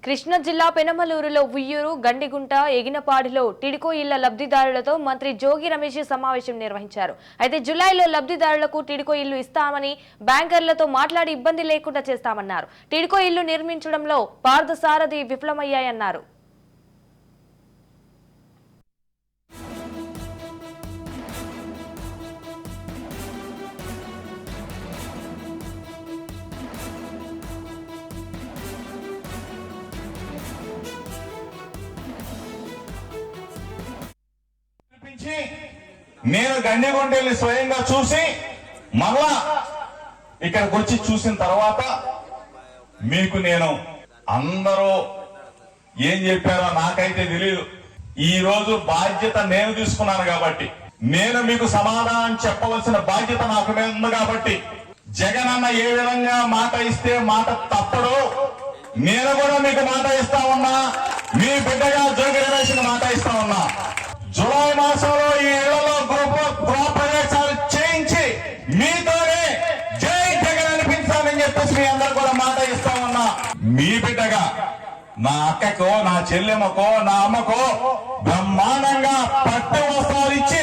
కృష్ణా జిల్లా పెనమలూరులో ఉయ్యూరు, గండిగుంట, ఎగినపాడిలో టిడ్కో ఇళ్ల లబ్ధిదారులతో మంత్రి జోగి రమేష్ సమావేశం నిర్వహించారు. అయితే జూలైలో లబ్ధిదారులకు టిడ్కో ఇల్లు ఇస్తామని బ్యాంకర్లతో మాట్లాడి ఇబ్బంది లేకుండా చేస్తామన్నారు. టిడ్కో ఇల్లు నిర్మించడంలో పార్థసారథి విఫలమయ్యాయన్నారు. నేను గండిగుంటెల్ని స్వయంగా చూసి మళ్ళా ఇక్కడికి వచ్చి చూసిన తర్వాత మీకు నేను అందరూ ఏం చెప్పారో నాకైతే తెలియదు. ఈ రోజు బాధ్యత నేను తీసుకున్నాను కాబట్టి, నేను మీకు సమాధానం చెప్పవలసిన బాధ్యత నాకు మీద ఉంది కాబట్టి, జగన్ అన్న ఏ విధంగా మాట ఇస్తే మాట తప్పడు, నేను కూడా మీకు మాట ఇస్తా ఉన్నా. మీ బిడ్డగా జోగి రమేష్ మాట ఇస్తా ఉన్నా. జూలై మాసంలో ఈ ఇళ్లలో గృహ ప్రవేశాలు చేయించి మీతోనే జై జగన్ అనిపించాలని చెప్పేసి మీ అందరు కూడా మాట ఇస్తా ఉన్నా. మీ బిడ్డగా నా అక్కకో, నా చెల్లెమ్మకో, నా అమ్మకో బ్రహ్మాండంగా పట్టు వస్త్రాలు ఇచ్చి